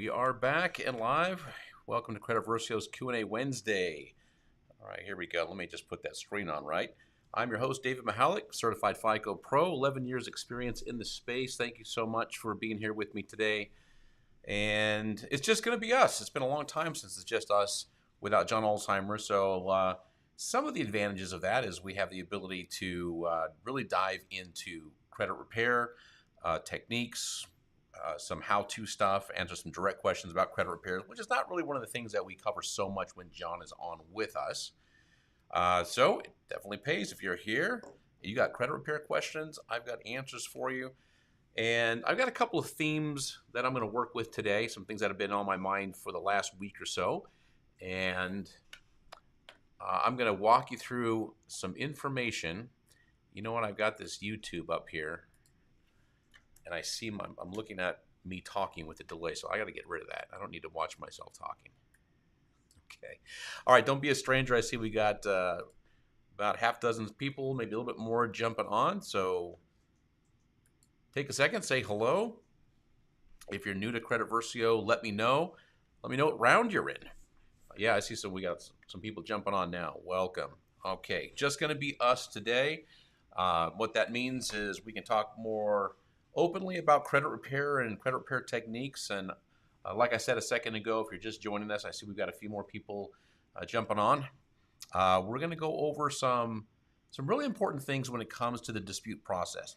We are back and live. Welcome to CreditVerio's Q&A Wednesday. All right, here we go. Let me just put that screen on right. I'm your host, David Mahalik, certified FICO Pro, 11 years experience in the space. Thank you so much for being here with me today. And it's just going to be us. It's been a long time since it's just us without John Alzheimer. So some of the advantages of that is we have the ability to really dive into credit repair techniques, some how-to stuff, answer some direct questions about credit repairs, which is not really one of the things that we cover so much when John is on with us. So it definitely pays if you're here. You got credit repair questions, I've got answers for you. And I've got a couple of themes that I'm going to work with today, some things that have been on my mind for the last week or so. And I'm going to walk you through some information. You know what? I've got this YouTube up here. And I see I'm looking at me talking with a delay, so I got to get rid of that. I don't need to watch myself talking. Okay. All right, don't be a stranger. I see we got about half dozen people, maybe a little bit more jumping on. So take a second, say hello. If you're new to CreditVerio, let me know. Let me know what round you're in. Yeah, I see we got some people jumping on now. Welcome. Okay, just going to be us today. What that means is we can talk more openly about credit repair and credit repair techniques. And like I said a second ago, if you're just joining us, I see we've got a few more people jumping on. We're going to go over some really important things when it comes to the dispute process.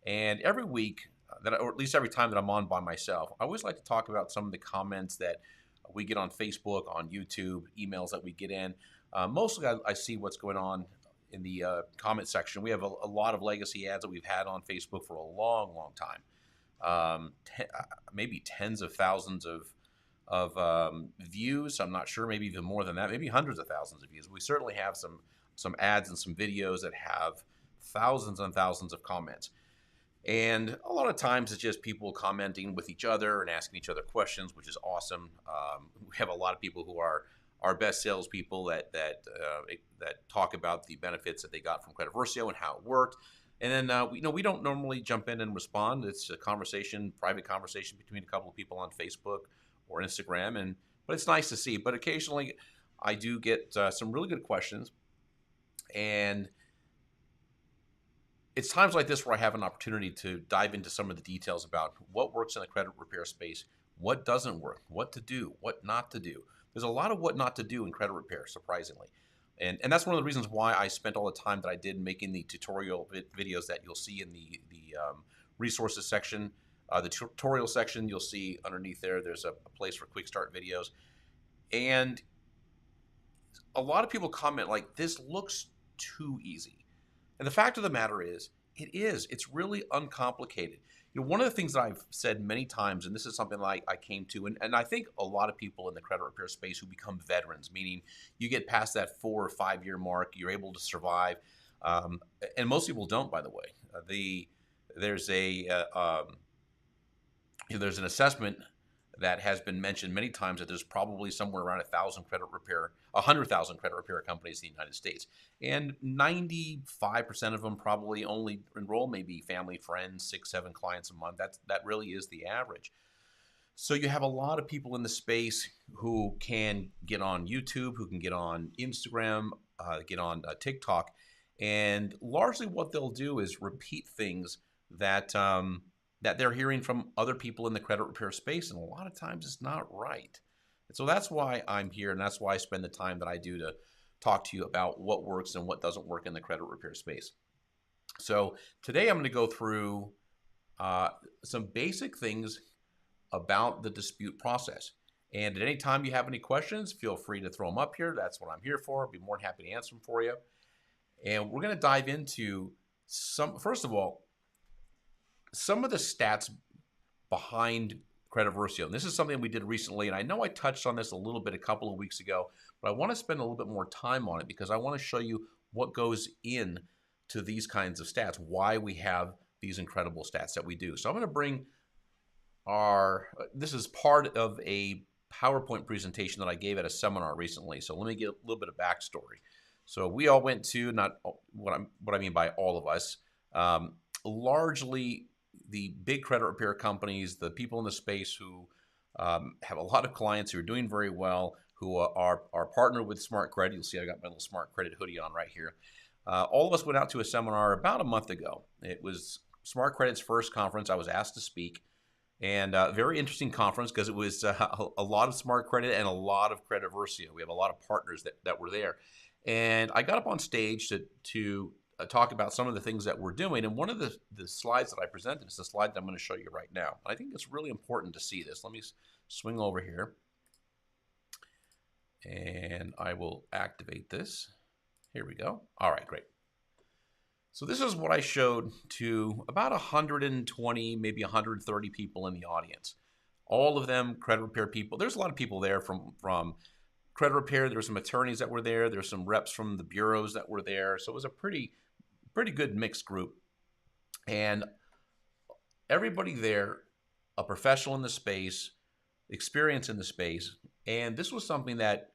And every week, or at least every time that I'm on by myself, I always like to talk about some of the comments that we get on Facebook, on YouTube, emails that we get in. Mostly I see what's going on in the comment section. We have a lot of legacy ads that we've had on Facebook for a long, long time. Maybe tens of thousands of views. I'm not sure, maybe even more than that, maybe hundreds of thousands of views. We certainly have some ads and some videos that have thousands and thousands of comments. And a lot of times it's just people commenting with each other and asking each other questions, which is awesome. We have a lot of people who are our best salespeople that talk about the benefits that they got from CreditVerio and how it worked. And then we don't normally jump in and respond. It's a conversation, private conversation between a couple of people on Facebook or Instagram, but it's nice to see. But occasionally I do get some really good questions, and it's times like this where I have an opportunity to dive into some of the details about what works in the credit repair space, what doesn't work, what to do, what not to do. There's a lot of what not to do in credit repair, surprisingly. And that's one of the reasons why I spent all the time that I did making the tutorial videos that you'll see in the resources section. The tutorial section, you'll see underneath there's a place for quick start videos. And a lot of people comment like, this looks too easy. And the fact of the matter is, it's really uncomplicated. One of the things that I've said many times, and this is something that I came to, and I think a lot of people in the credit repair space who become veterans, meaning you get past that 4 or 5 year mark, you're able to survive, and most people don't, by the way. There's an assessment that has been mentioned many times that there's probably somewhere around 100,000 credit repair companies in the United States. And 95% of them probably only enroll maybe family, friends, 6, 7 clients a month. That really is the average. So you have a lot of people in the space who can get on YouTube, who can get on Instagram, get on TikTok. And largely what they'll do is repeat things that they're hearing from other people in the credit repair space, and a lot of times it's not right. And so that's why I'm here, and that's why I spend the time that I do to talk to you about what works and what doesn't work in the credit repair space. So today I'm going to go through some basic things about the dispute process. And at any time you have any questions, feel free to throw them up here. That's what I'm here for. I'll be more than happy to answer them for you. And we're going to dive into first of all, some of the stats behind CreditVerio. And this is something we did recently, and I know I touched on this a little bit a couple of weeks ago, but I want to spend a little bit more time on it because I want to show you what goes in to these kinds of stats, why we have these incredible stats that we do. So I'm going to bring this is part of a PowerPoint presentation that I gave at a seminar recently. So let me get a little bit of backstory. So we all went to, not what I mean by all of us, largely the big credit repair companies, the people in the space who Have a lot of clients who are doing very well, who are partnered with Smart Credit. You'll see I got my little Smart Credit hoodie on right here. All of us went out to a seminar about a month ago. It was Smart Credit's first conference. I was asked to speak, and very interesting conference because it was a lot of Smart Credit and a lot of CreditVerio. We have a lot of partners that were there, and I got up on stage to talk about some of the things that we're doing. And one of the slides that I presented is the slide that I'm going to show you right now. I think it's really important to see this. Let me swing over here, and I will activate this. Here we go. All right, great. So this is what I showed to about 120, maybe 130 people in the audience. All of them credit repair people. There's a lot of people there from credit repair. There were some attorneys that were there. There's some reps from the bureaus that were there. So it was a pretty good mixed group. And everybody there, a professional in the space, experience in the space. And this was something that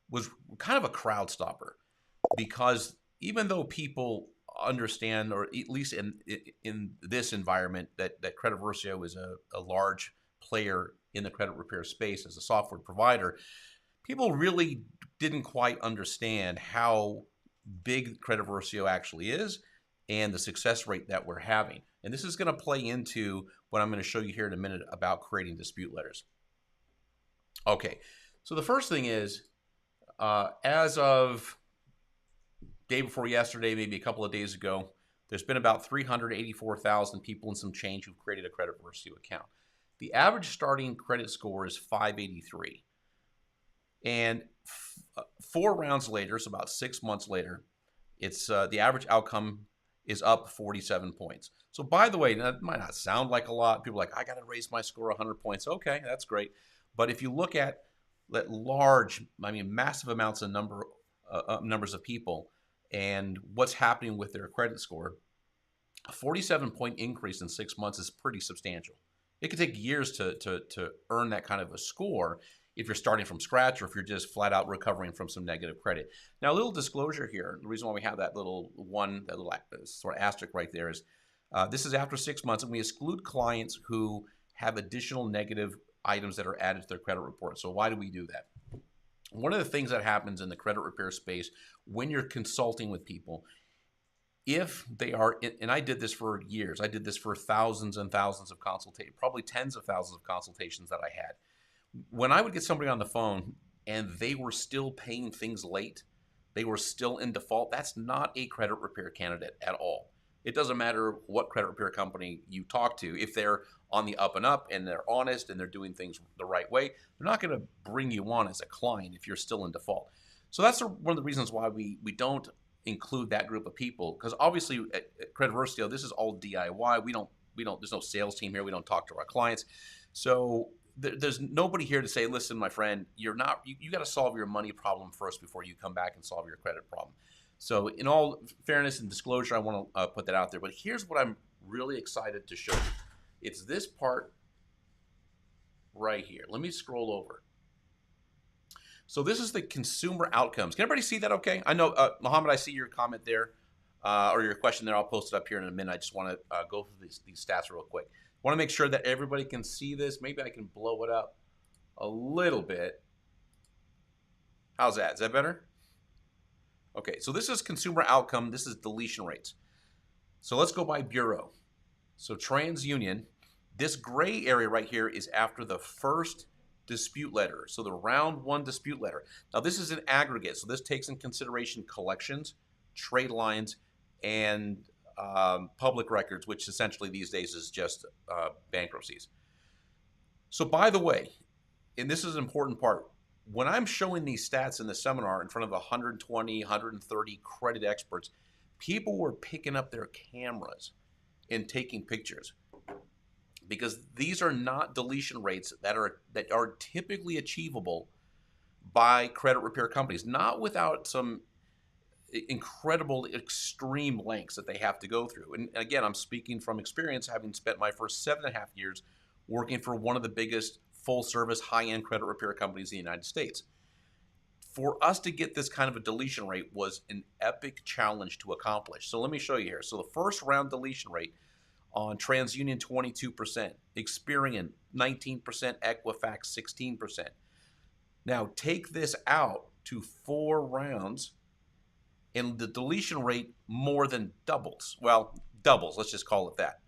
was kind of a crowd stopper, because even though people understand, or at least in this environment, that CreditVerio is a large player in the credit repair space as a software provider, people really didn't quite understand how big CreditVerio actually is and the success rate that we're having. And this is going to play into what I'm going to show you here in a minute about creating dispute letters. Okay, so the first thing is, as of day before yesterday, maybe a couple of days ago, there's been about 384,000 people and some change who've created a CreditVerio account. The average starting credit score is 583. And 4 rounds later, so about 6 months later, it's the average outcome is up 47 points. So by the way, that might not sound like a lot. People are like, I got to raise my score 100 points. Okay, that's great. But if you look at that large, massive amounts of numbers of people and what's happening with their credit score, a 47-point increase in 6 months is pretty substantial. It could take years to earn that kind of a score if you're starting from scratch, or if you're just flat out recovering from some negative credit. Now, a little disclosure here. The reason why we have that little sort of asterisk right there is this is after 6 months, and we exclude clients who have additional negative items that are added to their credit report. So why do we do that? One of the things that happens in the credit repair space when you're consulting with people, if they are, and I did this for years, I did this for thousands and thousands of consultations, probably tens of thousands of consultations that I had. When I would get somebody on the phone and they were still paying things late, they were still in default, that's not a credit repair candidate at all. It doesn't matter what credit repair company you talk to. If they're on the up and up and they're honest and they're doing things the right way, they're not going to bring you on as a client if you're still in default. So that's one of the reasons why we don't include that group of people, because obviously at CreditVerio, this is all DIY. We don't. There's no sales team here. We don't talk to our clients. So there's nobody here to say, listen, my friend, you got to solve your money problem first before you come back and solve your credit problem. So in all fairness and disclosure, I want to put that out there. But here's what I'm really excited to show you. It's this part right here. Let me scroll over. So this is the consumer outcomes. Can everybody see that okay? I know, Mohammed, I see your comment there, or your question there. I'll post it up here in a minute. I just want to go through these stats real quick. I want to make sure that everybody can see this. Maybe I can blow it up a little bit. How's that? Is that better? Okay, so this is consumer outcome. This is deletion rates. So let's go by bureau. So TransUnion, this gray area right here is after the first dispute letter. So the round 1 dispute letter. Now this is an aggregate. So this takes in consideration collections, trade lines, and public records, which essentially these days is just bankruptcies. So by the way, and this is an important part, when I'm showing these stats in the seminar in front of 120, 130 credit experts, people were picking up their cameras and taking pictures, because these are not deletion rates that are typically achievable by credit repair companies, not without some incredible extreme lengths that they have to go through. And again, I'm speaking from experience, having spent my first 7.5 years working for one of the biggest full-service, high-end credit repair companies in the United States. For us to get this kind of a deletion rate was an epic challenge to accomplish. So let me show you here. So the first round deletion rate On TransUnion, 22%. Experian, 19%. Equifax, 16%. Now, take this out to 4 rounds, and the deletion rate more than doubles. Well, doubles, let's just call it that.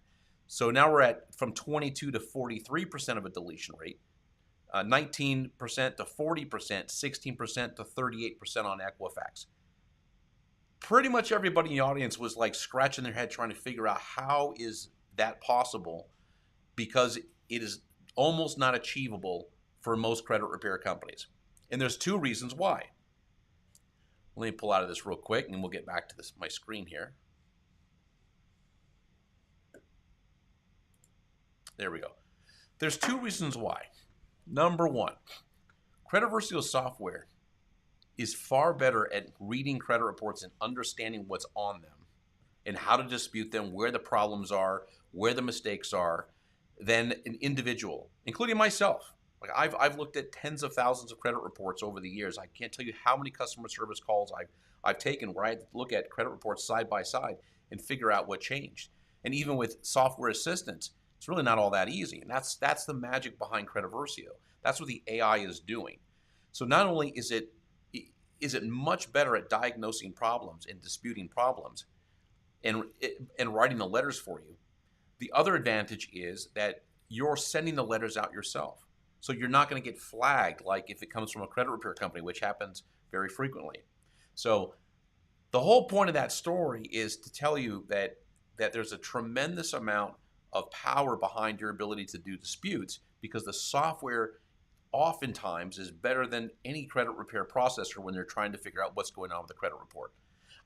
So now we're at from 22 to 43% of a deletion rate, 19% to 40%, 16% to 38% on Equifax. Pretty much everybody in the audience was like scratching their head trying to figure out how is that possible, because it is almost not achievable for most credit repair companies. And there's 2 reasons why. Let me pull out of this real quick and we'll get back to my screen here. There we go. There's 2 reasons why. Number 1, CreditVerio software is far better at reading credit reports and understanding what's on them and how to dispute them, where the problems are, where the mistakes are, than an individual, including myself. Like I've looked at tens of thousands of credit reports over the years. I can't tell you how many customer service calls I've taken where I had to look at credit reports side by side and figure out what changed. And even with software assistance, it's really not all that easy. And that's the magic behind CreditVerio. That's what the AI is doing. So not only is it much better at diagnosing problems and disputing problems and writing the letters for you, the other advantage is that you're sending the letters out yourself. So you're not going to get flagged like if it comes from a credit repair company, which happens very frequently. So the whole point of that story is to tell you that there's a tremendous amount of power behind your ability to do disputes, because the software oftentimes is better than any credit repair processor when they're trying to figure out what's going on with the credit report.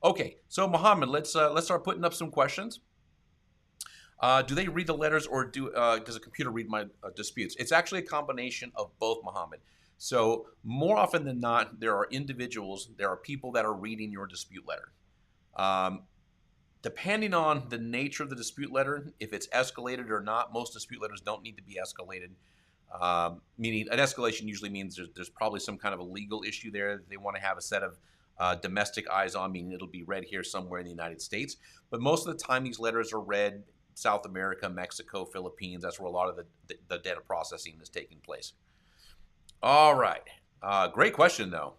Okay, so Mohammed, let's start putting up some questions. Do they read the letters, or does a computer read my disputes? It's actually a combination of both, Mohammed. So more often than not, there are people that are reading your dispute letter. Depending on the nature of the dispute letter, if it's escalated or not, most dispute letters don't need to be escalated. Meaning an escalation usually means there's probably some kind of a legal issue there that they want to have a set of domestic eyes on, meaning it'll be read here somewhere in the United States. But most of the time these letters are read South America, Mexico, Philippines. That's where a lot of the data processing is taking place. All right. Great question, though.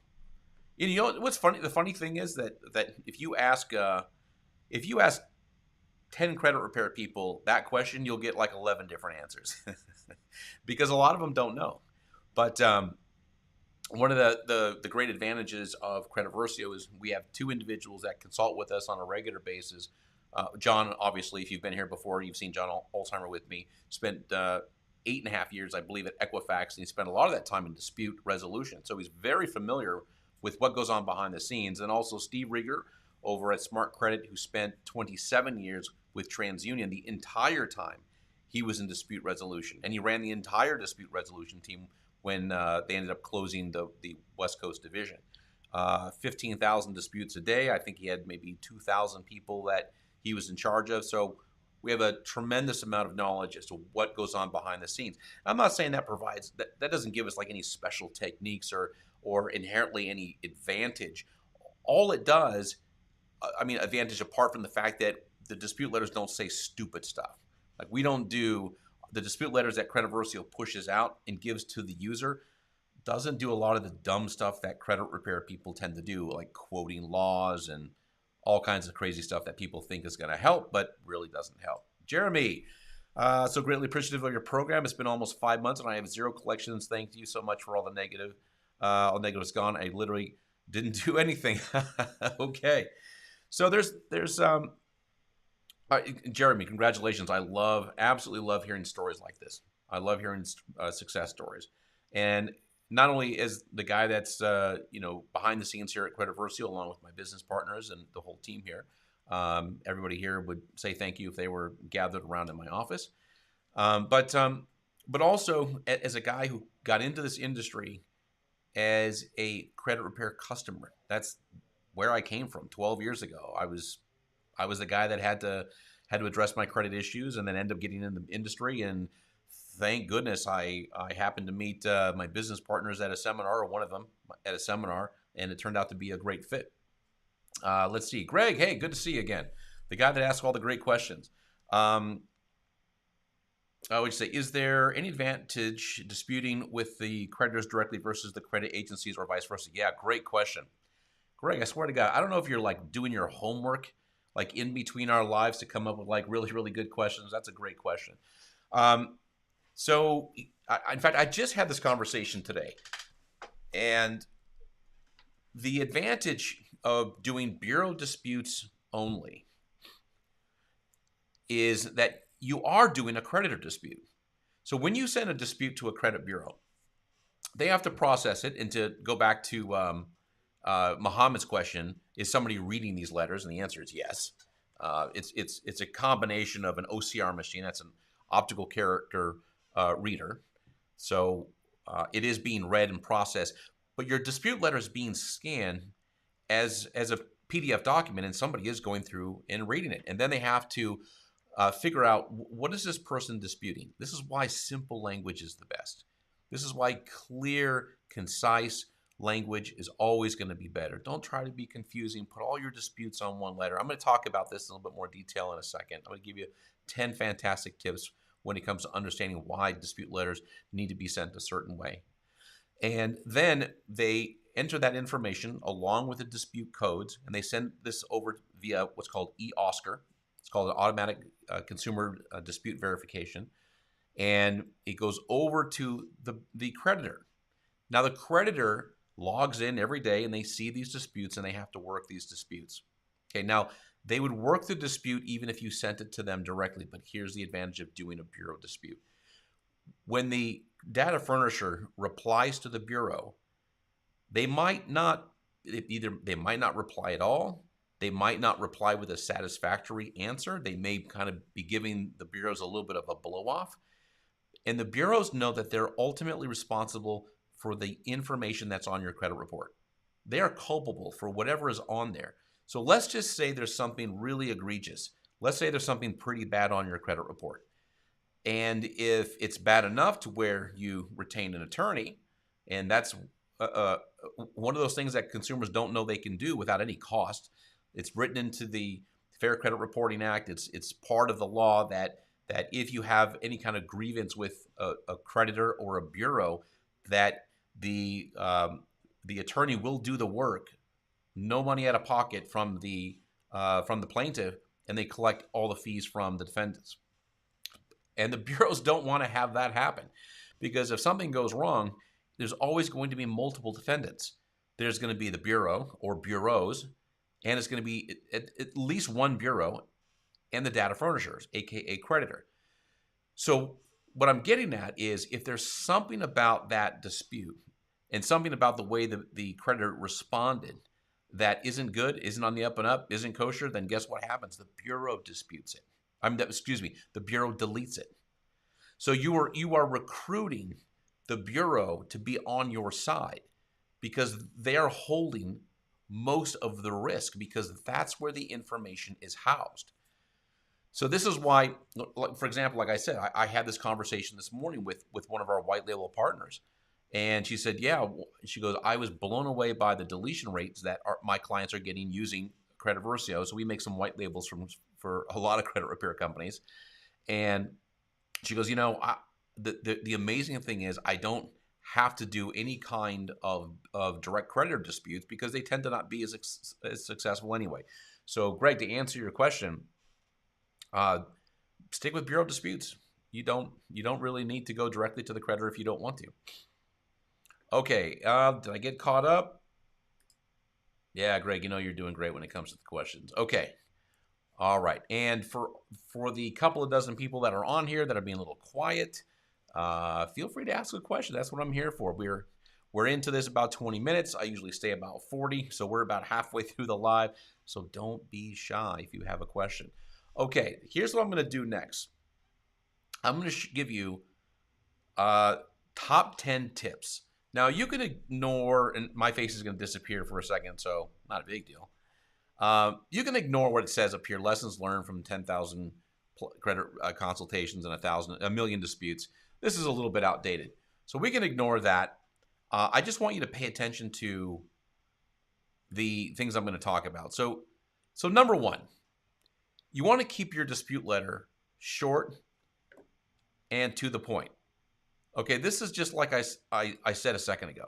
You know what's funny? The funny thing is that if you ask 10 credit repair people that question, you'll get like 11 different answers because a lot of them don't know. But one of the great advantages of CreditVerio is we have 2 individuals that consult with us on a regular basis. John, obviously, if you've been here before, you've seen John Alzheimer with me, spent 8.5 years, I believe, at Equifax, and he spent a lot of that time in dispute resolution. So he's very familiar with what goes on behind the scenes. And also Steve Rieger over at Smart Credit, who spent 27 years with TransUnion. The entire time he was in dispute resolution, and he ran the entire dispute resolution team when they ended up closing the West Coast division. 15,000 disputes a day. I think he had maybe 2,000 people that he was in charge of. So we have a tremendous amount of knowledge as to what goes on behind the scenes. I'm not saying that that doesn't give us like any special techniques or inherently any advantage. All it does, advantage apart from the fact that the dispute letters don't say stupid stuff. Like we don't do the dispute letters that CreditVerio pushes out and gives to the user, doesn't do a lot of the dumb stuff that credit repair people tend to do, like quoting laws and all kinds of crazy stuff that people think is going to help, but really doesn't help. Jeremy, so greatly appreciative of your program. It's been almost 5 months and I have 0 collections. Thank you so much for all the negative. All negative's gone. I literally didn't do anything. Okay. So there's Jeremy, congratulations. I absolutely love hearing stories like this. I love hearing success stories. And not only as the guy that's behind the scenes here at CreditVerio, along with my business partners and the whole team here, everybody here would say thank you if they were gathered around in my office. But also as a guy who got into this industry as a credit repair customer. That's where I came from 12 years ago. I was the guy that had to address my credit issues and then end up getting in the industry. And thank goodness I happened to meet my business partners at a seminar, or one of them at a seminar, and it turned out to be a great fit. Let's see. Greg, hey, good to see you again. The guy that asked all the great questions. I would say, is there any advantage disputing with the creditors directly versus the credit agencies or vice versa? Yeah, great question. Greg, I swear to God, I don't know if you're like doing your homework like in between our lives to come up with like really, really good questions. That's a great question. Um, in fact, I just had this conversation today, and the advantage of doing bureau disputes only is that you are doing a creditor dispute. So when you send a dispute to a credit bureau, they have to process it. And to go back to Muhammad's question, is somebody reading these letters? And the answer is yes. It's a combination of an OCR machine, that's an optical character reader. So it is being read and processed, but your dispute letter is being scanned as a PDF document, and somebody is going through and reading it, and then they have to figure out what is this person disputing. This is why simple language is the best. This is why clear, concise language is always going to be better. Don't try to be confusing. Put all your disputes on one letter. I'm going to talk about this in a little bit more detail in a second. I'm going to give you 10 fantastic tips when it comes to understanding why dispute letters need to be sent a certain way. And then they enter that information along with the dispute codes, and they send this over via what's called eOscar. It's called an automatic consumer dispute verification. And it goes over to the creditor. Now, the creditor logs in every day, and they see these disputes, and they have to work these disputes. Okay, now, they would work the dispute even if you sent it to them directly, but here's the advantage of doing a bureau dispute. When the data furnisher replies to the bureau, they might not reply at all. They might not reply with a satisfactory answer. They may kind of be giving the bureaus a little bit of a blow off. And the bureaus know that they're ultimately responsible for the information that's on your credit report. They are culpable for whatever is on there. So let's just say there's something really egregious. Let's say there's something pretty bad on your credit report. And if it's bad enough to where you retain an attorney, and that's one of those things that consumers don't know they can do without any cost. It's written into the Fair Credit Reporting Act. It's part of the law that if you have any kind of grievance with a creditor or a bureau, that the attorney will do the work, no money out of pocket from the plaintiff, and they collect all the fees from the defendants. And the bureaus don't want to have that happen, because if something goes wrong, there's always going to be multiple defendants. There's going to be the bureau or bureaus, and it's going to be at least one bureau and the data furnishers, aka creditor. So what I'm getting at is, if there's something about that dispute and something about the way the creditor responded that isn't good, isn't on the up and up, isn't kosher, then guess what happens? The bureau disputes it. The bureau deletes it. So you are recruiting the bureau to be on your side, because they are holding most of the risk, because that's where the information is housed. So this is why, for example, like I said, I had this conversation this morning with one of our white label partners, and she said, yeah, she goes, I was blown away by the deletion rates that my clients are getting using CreditVerio. So we make some white labels for a lot of credit repair companies. And she goes, the amazing thing is, I don't have to do any kind of direct creditor disputes, because they tend to not be as successful anyway. So Greg, to answer your question, stick with bureau disputes. You don't really need to go directly to the creditor if you don't want to. Okay, did I get caught up? Yeah, Greg, you're doing great when it comes to the questions. Okay. All right. And for the couple of dozen people that are on here that are being a little quiet, feel free to ask a question. That's what I'm here for. We're into this about 20 minutes. I usually stay about 40, so we're about halfway through the live. So don't be shy if you have a question. Okay, here's what I'm going to do next. I'm going to give you top 10 tips. Now, you can ignore, and my face is going to disappear for a second, so not a big deal. You can ignore what it says up here: lessons learned from 10,000 credit consultations and a million disputes. This is a little bit outdated, so we can ignore that. I just want you to pay attention to the things I'm going to talk about. So number one, you want to keep your dispute letter short and to the point. Okay, this is just like I said a second ago.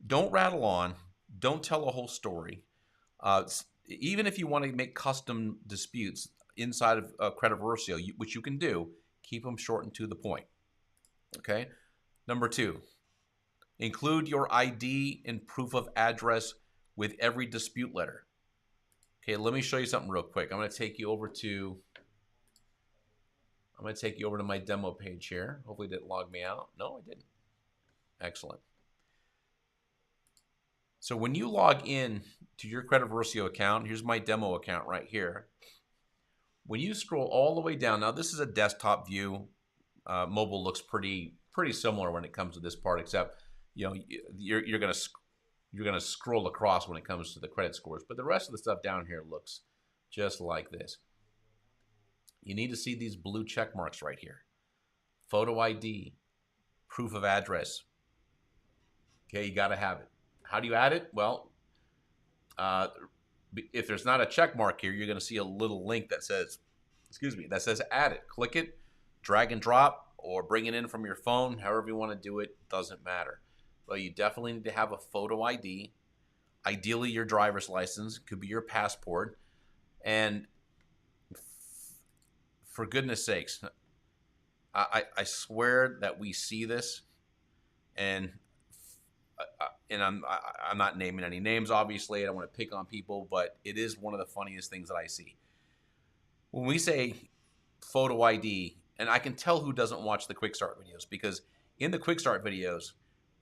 Don't rattle on. Don't tell a whole story. Even if you want to make custom disputes inside of CreditVerio, which you can do, keep them short and to the point. Okay. Number two, include your ID and proof of address with every dispute letter. Okay, let me show you something real quick. I'm going to take you over to my demo page here. Hopefully it didn't log me out. No, it didn't. Excellent. So when you log in to your CreditVerio account, here's my demo account right here. When you scroll all the way down, now this is a desktop view. Mobile looks pretty similar when it comes to this part, except you're gonna scroll across when it comes to the credit scores. But the rest of the stuff down here looks just like this. You need to see these blue check marks right here. Photo ID, proof of address. Okay, you got to have it. How do you add it? Well, if there's not a check mark here, you're going to see a little link that says, add it. Click it, drag and drop, or bring it in from your phone. However you want to do it, doesn't matter. But you definitely need to have a photo ID. Ideally, your driver's license. Could be your passport. And for goodness sakes, I swear that we see this, and I'm not naming any names, obviously. I don't want to pick on people, but it is one of the funniest things that I see. When we say photo ID, and I can tell who doesn't watch the quick start videos, because in the quick start videos,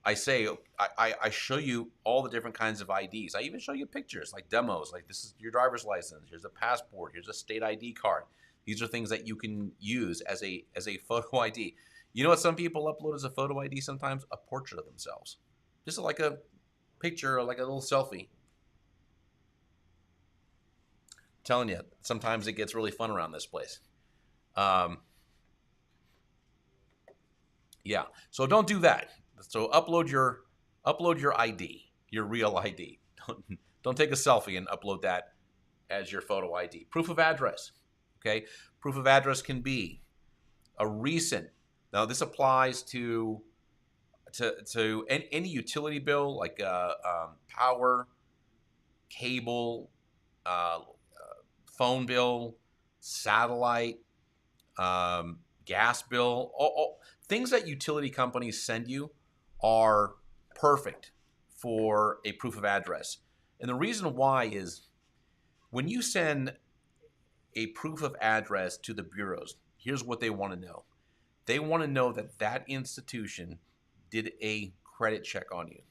I say, I show you all the different kinds of IDs. I even show you pictures, like demos, like this is your driver's license, here's a passport, here's a state ID card. These are things that you can use as a photo ID. You know what some people upload as a photo ID sometimes? A portrait of themselves. Just like a picture, like a little selfie. I'm telling you, sometimes it gets really fun around this place. Yeah, so don't do that. So upload your ID, your real ID. Don't take a selfie and upload that as your photo ID. Proof of address. Okay, proof of address can be a recent. Now this applies to any utility bill, like power, cable, phone bill, satellite, gas bill. All things that utility companies send you are perfect for a proof of address. And the reason why is when you send a proof of address to the bureaus, here's what they want to know. They want to know that that institution did a credit check on you.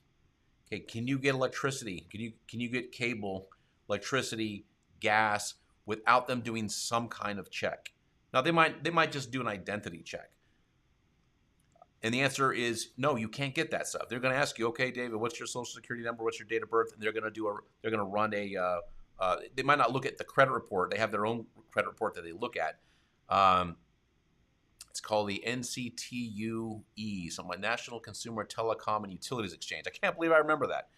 Okay, can you get electricity? Can you get cable, electricity, gas without them doing some kind of check? Now they might just do an identity check. And the answer is no, you can't get that stuff. They're going to ask you, okay, David, what's your social security number? What's your date of birth? And they're going to run a they might not look at the credit report. They have their own credit report that they look at. It's called the NCTUE, something like National Consumer Telecom and Utilities Exchange. I can't believe I remember that.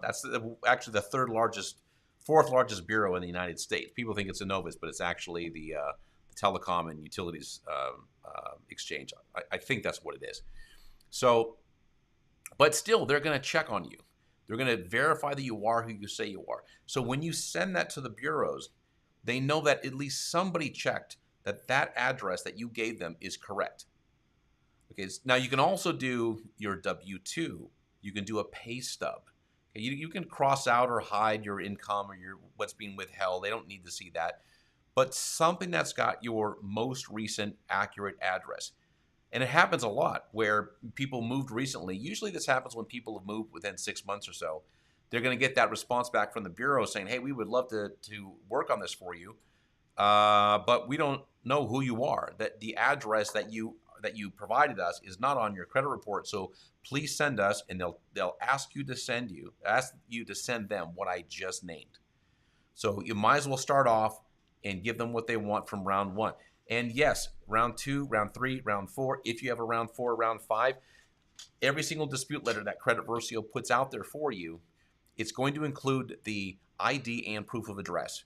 That's actually the fourth largest bureau in the United States. People think it's Innovis, but it's actually the Telecom and Utilities Exchange. I think that's what it is. So, but still, they're going to check on you. They're going to verify that you are who you say you are. So when you send that to the bureaus, they know that at least somebody checked that address that you gave them is correct. Okay. Now you can also do your W-2. You can do a pay stub. Okay, you can cross out or hide your income or what's being withheld. They don't need to see that. But something that's got your most recent accurate address. And it happens a lot where people moved recently. Usually this happens when people have moved within 6 months or so. They're going to get that response back from the bureau saying, hey, we would love to work on this for you, but we don't know who you are. That the address that you provided us is not on your credit report. So please send us, and they'll ask you to send them what I just named. So you might as well start off and give them what they want from round one. And yes, round 2, round 3, round 4, if you have a round 4, round 5, every single dispute letter that CreditVerio puts out there for you, it's going to include the ID and proof of address.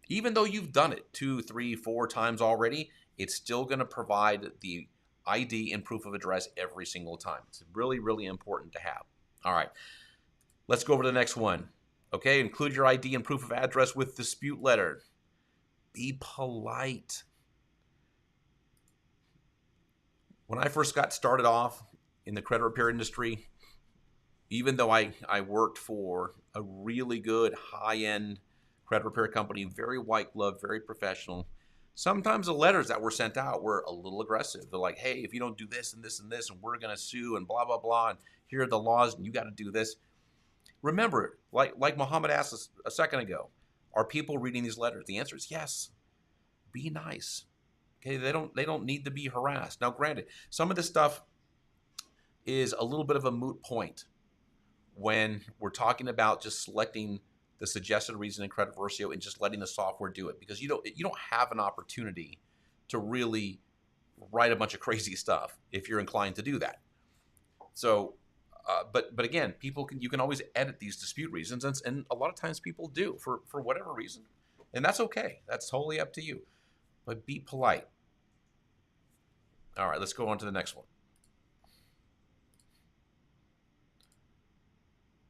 Even though you've done it 2, 3, 4 times already, it's still going to provide the ID and proof of address every single time. It's really, really important to have. All right, let's go over to the next one. Okay, include your ID and proof of address with dispute letter. Be polite. When I first got started off in the credit repair industry, even though I worked for a really good high-end credit repair company, very white glove, very professional, sometimes the letters that were sent out were a little aggressive. They're like, hey, if you don't do this and this and this, and we're going to sue and blah, blah, blah, and here are the laws, and you got to do this. Remember, like Muhammad asked a second ago, are people reading these letters? The answer is yes. Be nice. Okay, they don't need to be harassed. Now, granted, some of this stuff is a little bit of a moot point when we're talking about just selecting the suggested reason in CreditVerio and just letting the software do it, because you don't have an opportunity to really write a bunch of crazy stuff if you're inclined to do that. So, but again, you can always edit these dispute reasons, and a lot of times people do for whatever reason, and that's okay. That's totally up to you. But be polite. All right, let's go on to the next one.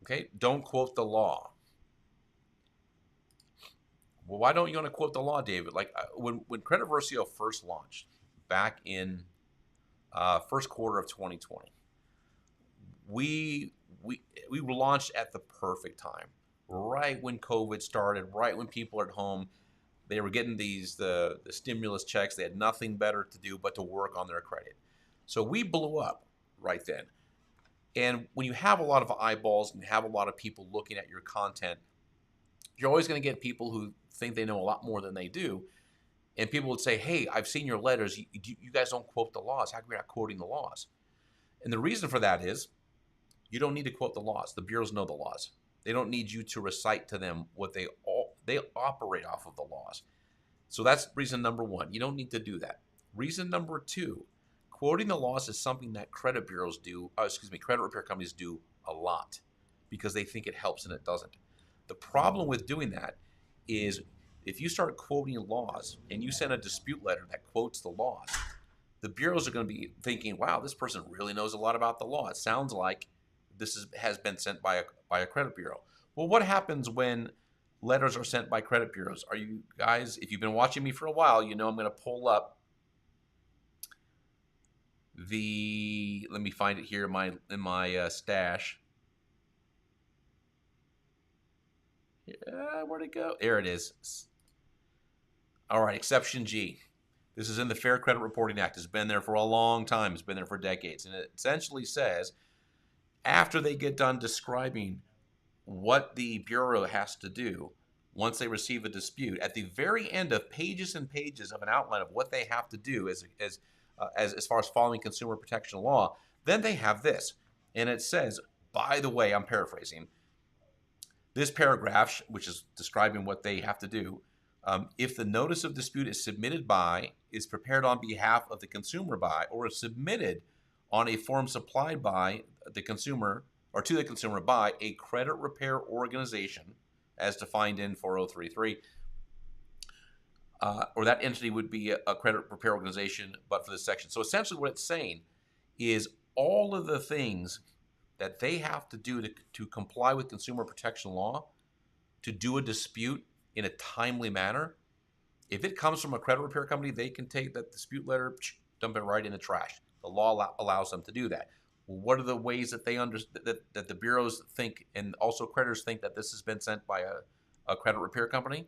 Okay, don't quote the law. Well, why don't you want to quote the law, David? Like when CreditVerio first launched back in first quarter of 2020, we launched at the perfect time, right when COVID started, right when people are at home. They were getting the stimulus checks. They had nothing better to do but to work on their credit. So we blew up right then. And when you have a lot of eyeballs and have a lot of people looking at your content, you're always going to get people who think they know a lot more than they do. And people would say, hey, I've seen your letters. You guys don't quote the laws. How come you're not quoting the laws? And the reason for that is you don't need to quote the laws. The bureaus know the laws. They don't need you to recite to them what they operate off of the laws. So that's reason number one. You don't need to do that. Reason number two, quoting the laws is something that credit repair companies do a lot because they think it helps and it doesn't. The problem with doing that is if you start quoting laws and you send a dispute letter that quotes the laws, the bureaus are going to be thinking, wow, this person really knows a lot about the law. It sounds like this has been sent by a credit bureau. Well, what happens when letters are sent by credit bureaus? Are you guys, if you've been watching me for a while, you know I'm going to pull up let me find it here in my stash. Yeah, where'd it go? There it is. All right, exception G. This is in the Fair Credit Reporting Act. It's been there for a long time. It's been there for decades. And it essentially says, after they get done describing what the bureau has to do once they receive a dispute, at the very end of pages and pages of an outline of what they have to do as far as following consumer protection law, then they have this. And it says, by the way, I'm paraphrasing, this paragraph, which is describing what they have to do, if the notice of dispute is prepared on behalf of the consumer by, or is submitted on a form supplied by the consumer or to the consumer by a credit repair organization, as defined in 4033, or that entity would be a credit repair organization, but for this section. So essentially what it's saying is all of the things that they have to do to comply with consumer protection law, to do a dispute in a timely manner, if it comes from a credit repair company, they can take that dispute letter, dump it right in the trash. The law allows them to do that. Well, what are the ways that that the bureaus think, and also creditors think, that this has been sent by a credit repair company?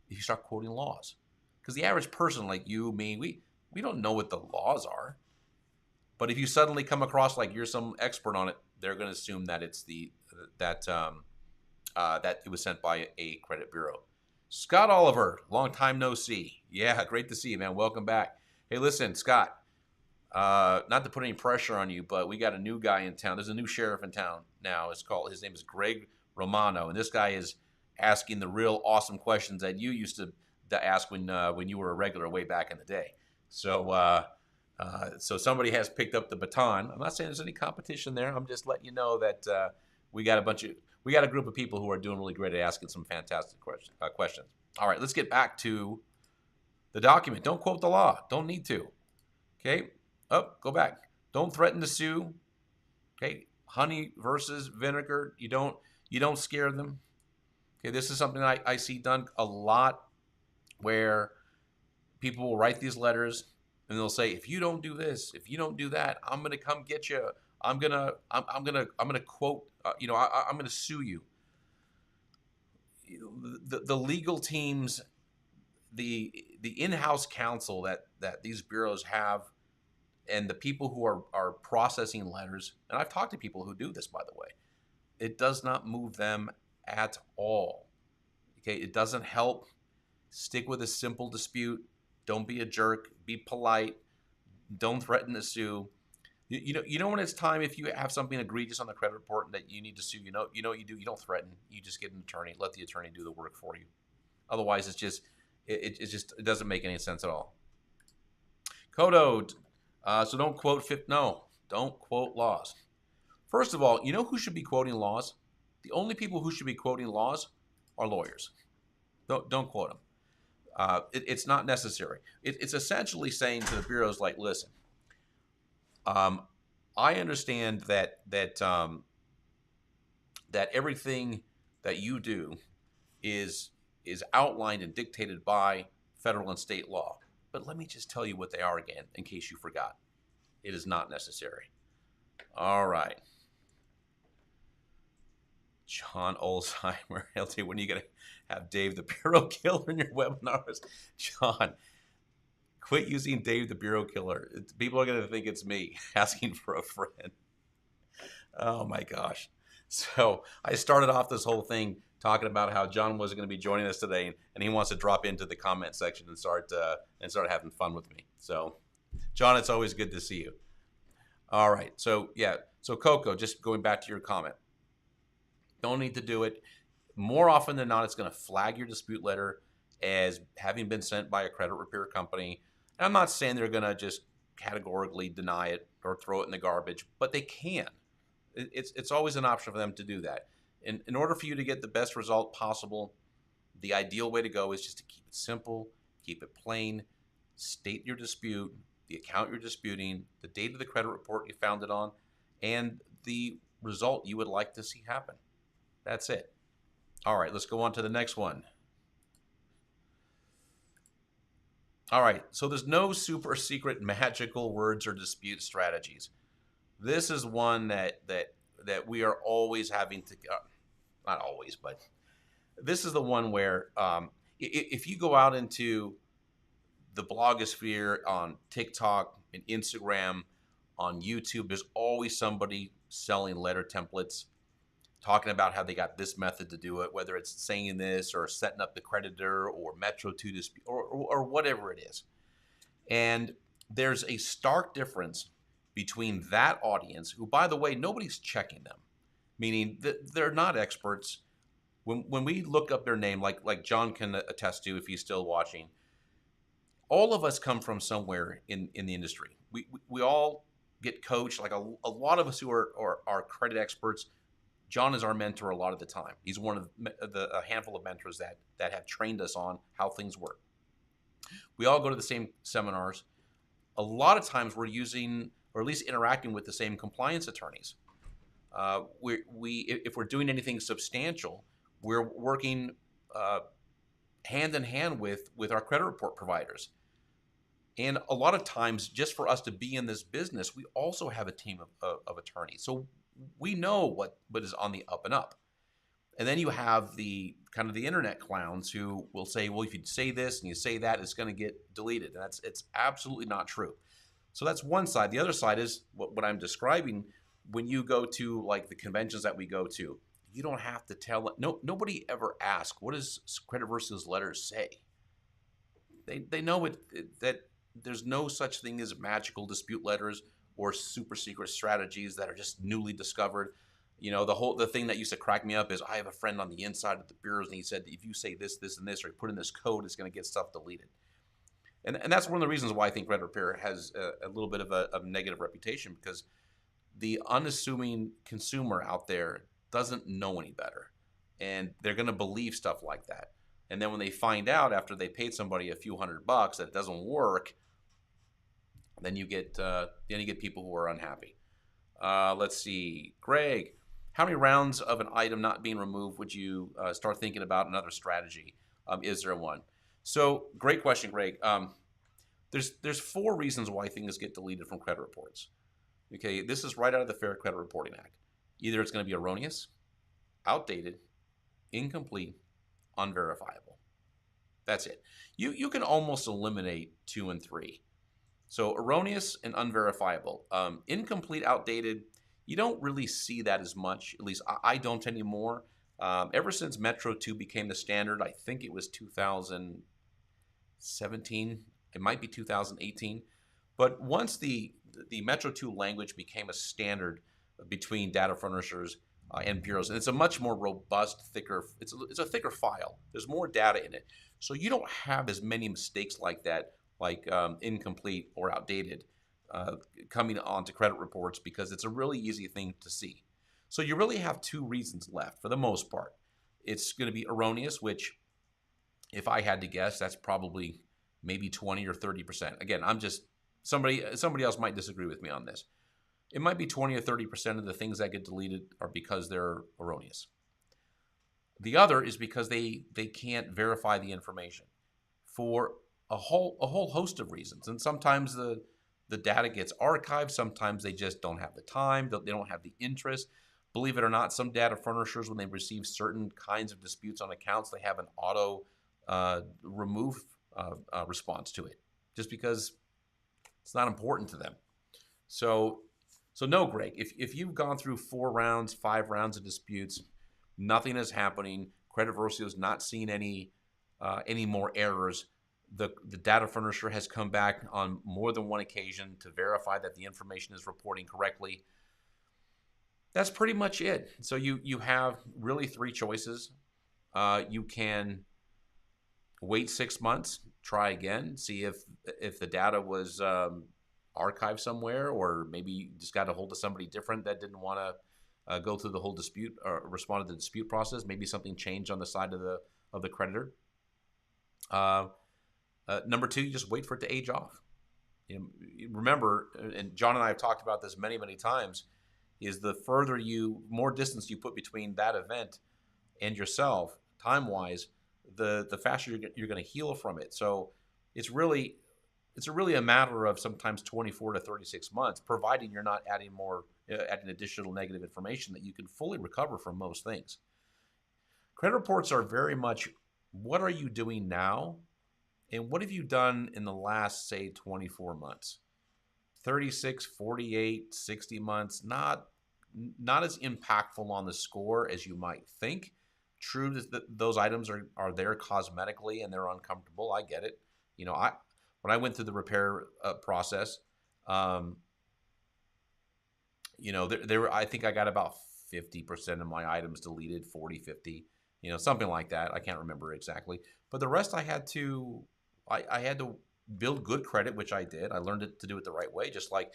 If you start quoting laws. Because the average person like you, me, we don't know what the laws are. But if you suddenly come across like you're some expert on it, they're going to assume that it's that it was sent by a credit bureau. Scott Oliver, long time no see. Yeah, great to see you, man. Welcome back. Hey, listen, Scott, not to put any pressure on you, but we got a new guy in town. There's a new sheriff in town now. His name is Greg Romano, and this guy is asking the real awesome questions that you used to ask when you were a regular way back in the day. So somebody has picked up the baton. I'm not saying there's any competition there. I'm just letting you know that we got a group of people who are doing really great at asking some fantastic questions. All right, let's get back to The document. Don't quote the law. Don't need to. Okay. Go back. Don't threaten to sue. Okay. Honey versus vinegar. You don't scare them. Okay. This is something I see done a lot, where people will write these letters and they'll say, if you don't do this, if you don't do that, I'm gonna come get you. I'm gonna quote. I'm gonna sue you. The legal teams, the in-house counsel that these bureaus have, and the people who are processing letters, and I've talked to people who do this, by the way, it does not move them at all. Okay, it doesn't help. Stick with a simple dispute. Don't be a jerk. Be polite. Don't threaten to sue. You know when it's time, if you have something egregious on the credit report that you need to sue, you know what you do. You don't threaten. You just get an attorney. Let the attorney do the work for you. Otherwise, it doesn't make any sense at all. Code. So don't quote don't quote laws. First of all, you know who should be quoting laws? The only people who should be quoting laws are lawyers. Don't quote them. It's not necessary. It's essentially saying to the bureaus, like, listen, I understand that everything that you do is outlined and dictated by federal and state law. But let me just tell you what they are again, in case you forgot. It is not necessary. All right. John Olsheimer, LT, when are you going to have Dave the Bureau Killer in your webinars? John, quit using Dave the Bureau Killer. People are going to think it's me asking for a friend. Oh my gosh. So I started off this whole thing talking about how John wasn't going to be joining us today, and he wants to drop into the comment section and start having fun with me. So, John, it's always good to see you. All right. So Coco, just going back to your comment, don't need to do it. More often than not, it's going to flag your dispute letter as having been sent by a credit repair company. And I'm not saying they're going to just categorically deny it or throw it in the garbage, but they can. It's always an option for them to do that. In order for you to get the best result possible, the ideal way to go is just to keep it simple, keep it plain, state your dispute, the account you're disputing, the date of the credit report you found it on, and the result you would like to see happen. That's it. All right, let's go on to the next one. All right, so there's no super secret magical words or dispute strategies. This is one that we are always having to, not always, but this is the one where if you go out into the blogosphere on TikTok and Instagram, on YouTube, there's always somebody selling letter templates, talking about how they got this method to do it, whether it's saying this or setting up the creditor or Metro 2 dispute or whatever it is. And there's a stark difference between that audience, who, by the way, nobody's checking them, meaning that they're not experts. When we look up their name, like John can attest to if he's still watching, all of us come from somewhere in the industry. We all get coached, like a lot of us who are credit experts. John is our mentor a lot of the time. He's one of a handful of mentors that have trained us on how things work. We all go to the same seminars. A lot of times we're using, or at least interacting with, the same compliance attorneys. If we're doing anything substantial, we're working hand in hand with our credit report providers. And a lot of times, just for us to be in this business, we also have a team of attorneys. So we know what is on the up and up. And then you have the kind of the internet clowns who will say, well, if you say this and you say that, it's going to get deleted. And it's absolutely not true. So that's one side. The other side is what I'm describing. When you go to, like, the conventions that we go to, you don't have to tell. Nobody ever asks, what does CreditVerio's letters say? They know that there's no such thing as magical dispute letters or super secret strategies that are just newly discovered. You know, the thing that used to crack me up is, I have a friend on the inside of the bureaus, and he said, if you say this, this, and this, or you put in this code, it's going to get stuff deleted. And that's one of the reasons why I think credit repair has a little bit of a negative reputation, because the unassuming consumer out there doesn't know any better, and they're going to believe stuff like that. And then when they find out after they paid somebody a few $100 that it doesn't work, then you get people who are unhappy. Let's see, Greg, how many rounds of an item not being removed would you start thinking about another strategy? Is there one? So great question, Greg. There's 4 reasons why things get deleted from credit reports. Okay, this is right out of the Fair Credit Reporting Act. Either it's going to be erroneous, outdated, incomplete, unverifiable. That's it. You can almost eliminate 2 and 3. So erroneous and unverifiable. Incomplete, outdated, you don't really see that as much. At least I don't anymore. Ever since Metro 2 became the standard, I think it was 2017. It might be 2018. But once the Metro 2 language became a standard between data furnishers and bureaus, and it's a much more robust, thicker, it's a thicker file. There's more data in it. So you don't have as many mistakes like that, like incomplete or outdated, coming onto credit reports, because it's a really easy thing to see. So you really have 2 reasons left for the most part. It's going to be erroneous, which if I had to guess, that's probably maybe 20 or 30%. Again, I'm just somebody else might disagree with me on this. It might be 20 or 30% of the things that get deleted are because they're erroneous. The other is because they can't verify the information for a whole host of reasons. And sometimes the data gets archived. Sometimes they just don't have the time. They don't have the interest. Believe it or not, some data furnishers, when they receive certain kinds of disputes on accounts, they have an auto remove response to it, just because it's not important to them. So no, Greg, if you've gone through 4 rounds, 5 rounds of disputes, nothing is happening, CreditVerio is not seeing any more errors, the data furnisher has come back on more than one occasion to verify that the information is reporting correctly, that's pretty much it. So you have really 3 choices. You can wait 6 months, try again, see if the data was archived somewhere, or maybe you just got a hold of somebody different that didn't want to go through the whole dispute or respond to the dispute process. Maybe something changed on the side of the creditor. Number 2, you just wait for it to age off. Remember, and John and I have talked about this many, many times, is the more distance you put between that event and yourself, time-wise, the faster you're going to heal from it. So it's really a matter of sometimes 24 to 36 months, providing you're not adding additional negative information, that you can fully recover from most things. Credit reports are very much, what are you doing now? And what have you done in the last, say, 24 months? 36, 48, 60 months, not as impactful on the score as you might think. True that those items are there cosmetically and they're uncomfortable. I get it. When I went through the repair process, I think I got about 50% of my items deleted, 40, 50, something like that. I can't remember exactly. But the rest I had to build good credit, which I did. I learned to do it the right way, just like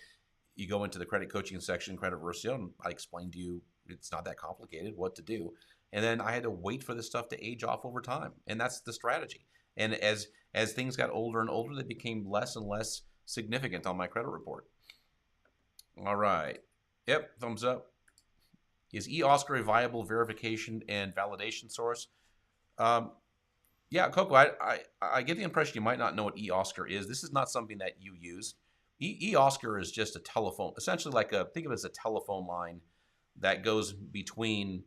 you go into the credit coaching section, CreditVerio, and I explained to you it's not that complicated what to do. And then I had to wait for this stuff to age off over time. And that's the strategy. And as things got older and older, they became less and less significant on my credit report. All right. Yep, thumbs up. Is eOscar a viable verification and validation source? Yeah, Coco, I get the impression you might not know what eOscar is. This is not something that you use. eOscar is just a telephone, essentially think of it as a telephone line that goes between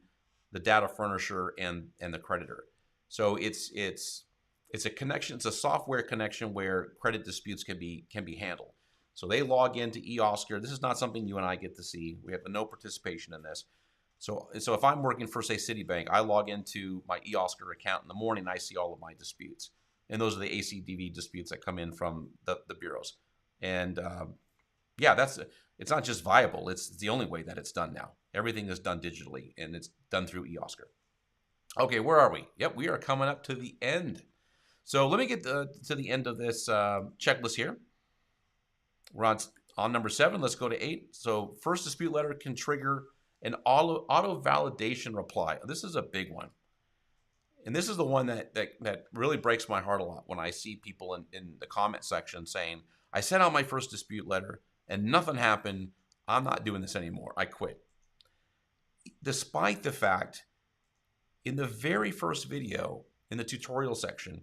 the data furnisher and the creditor. So it's a connection. It's a software connection where credit disputes can be handled. So they log into eOscar. This is not something you and I get to see. We have no participation in this. So if I'm working for, say, Citibank, I log into my eOscar account in the morning, and I see all of my disputes. And those are the ACDV disputes that come in from the bureaus. And it's not just viable. It's the only way that it's done now. Everything is done digitally, and it's done through eOscar. Okay, where are we? Yep, we are coming up to the end. So let me get to the end of this checklist here. We're on number 7. Let's go to 8. So first dispute letter can trigger an auto validation reply. This is a big one. And this is the one that really breaks my heart a lot when I see people in the comment section saying, I sent out my first dispute letter and nothing happened. I'm not doing this anymore. I quit. Despite the fact, in the very first video, in the tutorial section,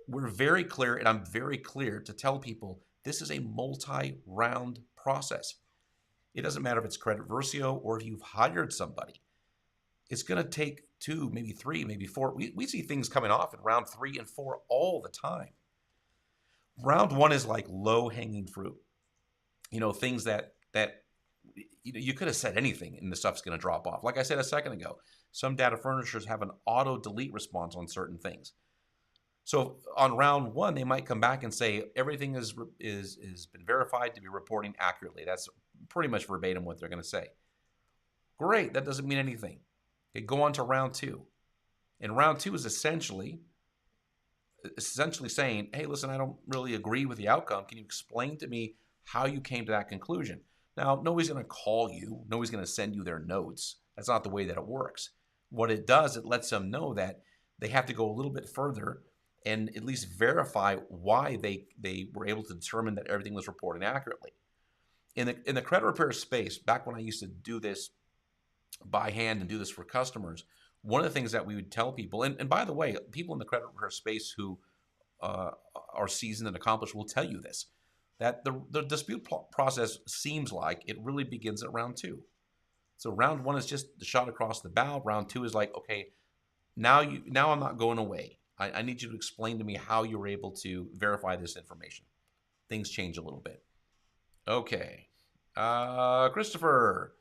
we're very clear, and I'm very clear to tell people this is a multi-round process. It doesn't matter if it's CreditVerio or if you've hired somebody. It's going to take 2, maybe 3, maybe 4. We see things coming off in round 3 and 4 all the time. Round 1 is like low-hanging fruit. Things that you could have said anything and the stuff's going to drop off. Like I said a second ago, some data furnishers have an auto-delete response on certain things. So on round 1, they might come back and say everything is been verified to be reporting accurately. That's pretty much verbatim what they're going to say. Great, that doesn't mean anything. Okay, go on to round 2. And round 2 is essentially saying, hey, listen, I don't really agree with the outcome. Can you explain to me how you came to that conclusion? Now, nobody's going to call you. Nobody's going to send you their notes. That's not the way that it works. What it does, it lets them know that they have to go a little bit further and at least verify why they were able to determine that everything was reporting accurately. In the credit repair space, back when I used to do this by hand and do this for customers, one of the things that we would tell people, and by the way, people in the credit repair space who are seasoned and accomplished will tell you this, that the dispute process seems like it really begins at round 2. So round 1 is just the shot across the bow. Round 2 is like, okay, now I'm not going away. I need you to explain to me how you were able to verify this information. Things change a little bit. Okay. Christopher,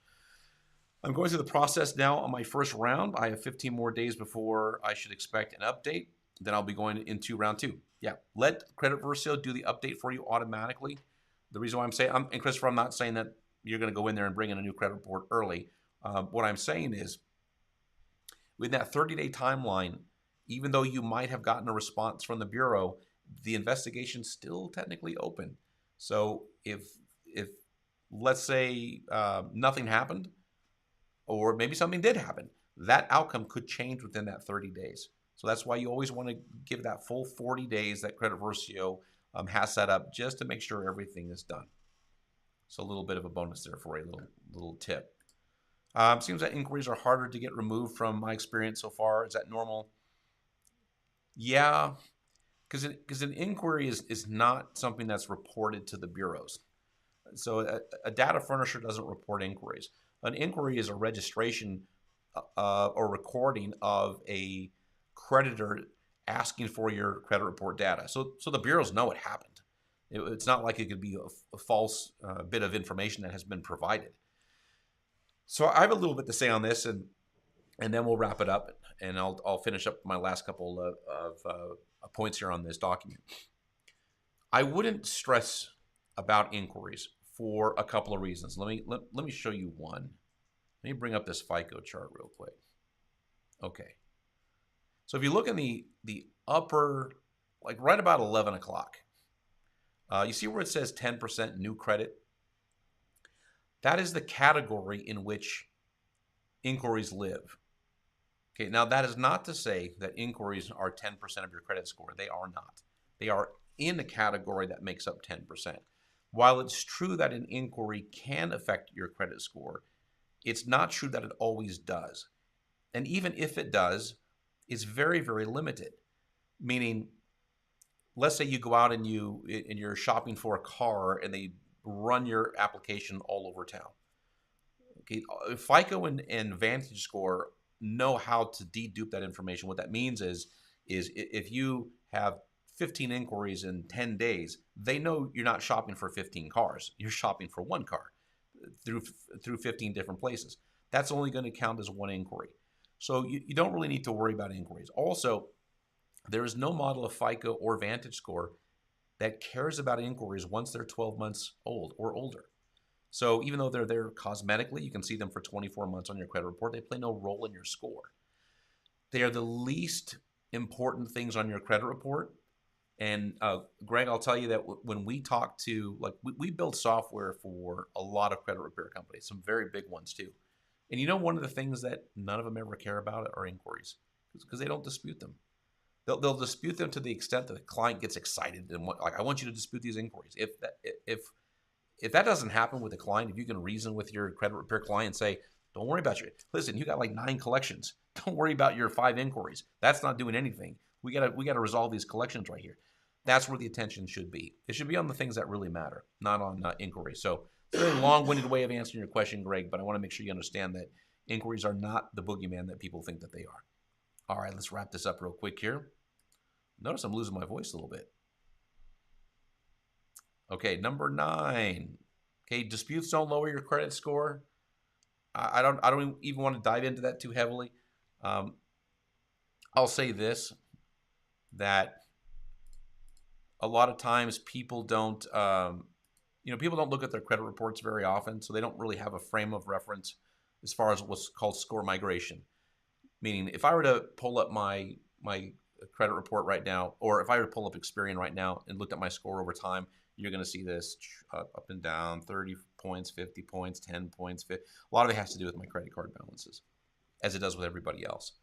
I'm going through the process now on my first round. I have 15 more days before I should expect an update. Then I'll be going into round 2. Yeah, let CreditVerio do the update for you automatically. The reason why I'm saying, and Christopher, I'm not saying that you're going to go in there and bring in a new credit report early. What I'm saying is, with that 30-day timeline, even though you might have gotten a response from the Bureau, the investigation's still technically open. So if let's say nothing happened, or maybe something did happen, that outcome could change within that 30 days. So that's why you always want to give that full 40 days that CreditVerio has set up just to make sure everything is done. So a little bit of a bonus there for you, a little tip. Seems that inquiries are harder to get removed from my experience so far. Is that normal? Yeah, because an inquiry is not something that's reported to the bureaus. So a data furnisher doesn't report inquiries. An inquiry is a registration or recording of a creditor asking for your credit report data. So the bureaus know it happened. It's not like it could be a false bit of information that has been provided. So I have a little bit to say on this, and then we'll wrap it up, and I'll finish up my last couple of points here on this document. I wouldn't stress about inquiries for a couple of reasons. Let me show you one. Let me bring up this FICO chart real quick. Okay. So if you look in the upper, like right about 11 o'clock, you see where it says 10% new credit? That is the category in which inquiries live. Okay, now that is not to say that inquiries are 10% of your credit score. They are not. They are in a category that makes up 10%. While it's true that an inquiry can affect your credit score, it's not true that it always does. And even if it does, it's very, very limited. Meaning, let's say you go out and you're shopping for a car and they run your application all over town. Okay, FICO and Vantage Score know how to dedupe that information. What that means is if you have 15 inquiries in 10 days, they know you're not shopping for 15 cars. You're shopping for one car through 15 different places. That's only going to count as one inquiry. So you don't really need to worry about inquiries. Also, there is no model of FICO or Vantage Score that cares about inquiries once they're 12 months old or older. So even though they're there cosmetically, you can see them for 24 months on your credit report, they play no role in your score. They are the least important things on your credit report. And Greg, I'll tell you that when we talk to, like, we build software for a lot of credit repair companies, some very big ones too. And you know, one of the things that none of them ever care about are inquiries. because they don't dispute them. They'll dispute them to the extent that the client gets excited and like, I want you to dispute these inquiries. If that doesn't happen with a client, if you can reason with your credit repair client and say, don't worry about listen, you got like 9 collections. Don't worry about your 5 inquiries. That's not doing anything. We gotta resolve these collections right here. That's where the attention should be. It should be on the things that really matter, not on inquiries. So it's a very long-winded way of answering your question, Greg, but I want to make sure you understand that inquiries are not the boogeyman that people think that they are. All right, let's wrap this up real quick here. Notice I'm losing my voice a little bit. Okay, number 9. Okay, disputes don't lower your credit score. I don't even want to dive into that too heavily. I'll say this, that a lot of times people don't, people don't look at their credit reports very often, so they don't really have a frame of reference as far as what's called score migration. Meaning, if I were to pull up my credit report right now, or if I were to pull up Experian right now and look at my score over time, you're going to see this up and down, 30 points, 50 points, 10 points. 50. A lot of it has to do with my credit card balances, as it does with everybody else.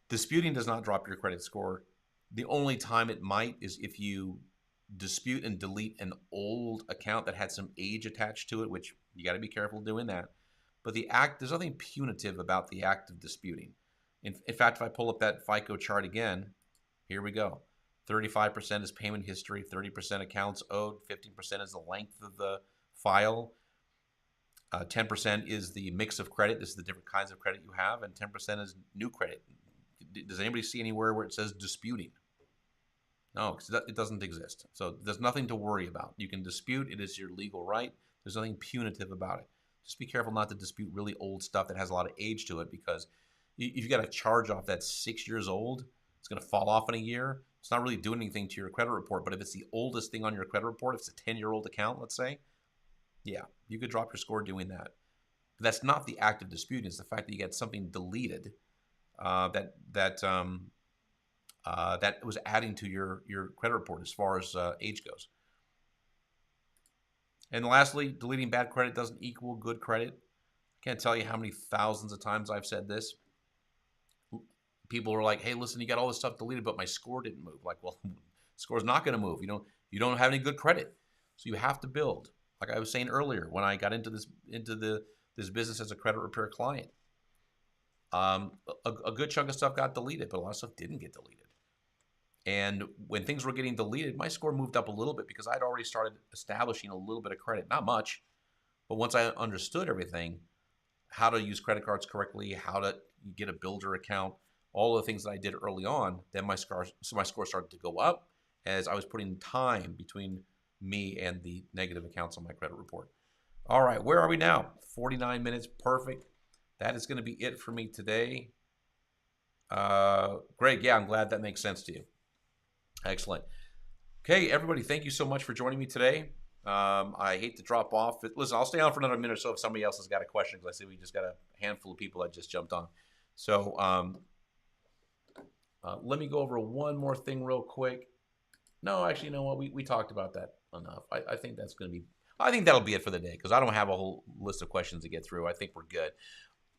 Disputing does not drop your credit score. The only time it might is if you dispute and delete an old account that had some age attached to it, which you got to be careful doing that. But there's nothing punitive about the act of disputing. In fact, if I pull up that FICO chart again, here we go. 35% is payment history, 30% accounts owed, 15% is the length of the file, 10% is the mix of credit. This is the different kinds of credit you have, and 10% is new credit. Does anybody see anywhere where it says disputing? No, because it doesn't exist. So there's nothing to worry about. You can dispute. It is your legal right. There's nothing punitive about it. Just be careful not to dispute really old stuff that has a lot of age to it, because if you got a charge off that's 6 years old, it's going to fall off in a year. It's not really doing anything to your credit report. But if it's the oldest thing on your credit report, if it's a 10-year-old account, let's say, yeah, you could drop your score doing that. But that's not the act of disputing. It's the fact that you get something deleted that was adding to your credit report as far as age goes. And lastly, deleting bad credit doesn't equal good credit. I can't tell you how many thousands of times I've said this. People are like, hey, listen, you got all this stuff deleted, but my score didn't move. Like, well, score's not going to move. You don't have any good credit. So you have to build. Like I was saying earlier, when I got into this business as a credit repair client, a good chunk of stuff got deleted, but a lot of stuff didn't get deleted. And when things were getting deleted, my score moved up a little bit because I'd already started establishing a little bit of credit. Not much, but once I understood everything, how to use credit cards correctly, how to get a builder account, all the things that I did early on, then my score started to go up as I was putting time between me and the negative accounts on my credit report. All right, where are we now? 49 minutes, perfect. That is going to be it for me today. Greg, yeah, I'm glad that makes sense to you. Excellent. Okay, everybody, thank you so much for joining me today. I hate to drop off. Listen, I'll stay on for another minute or so if somebody else has got a question, because I see we just got a handful of people that just jumped on. So let me go over one more thing real quick. No, actually, you know what? We talked about that enough. I think that's going to be, I think that'll be it for the day, because I don't have a whole list of questions to get through. I think we're good.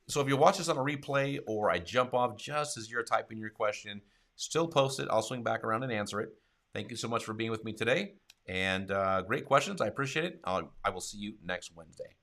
So if you watch this on a replay, or I jump off just as you're typing your question, still post it. I'll swing back around and answer it. Thank you so much for being with me today. And great questions. I appreciate it. I will see you next Wednesday.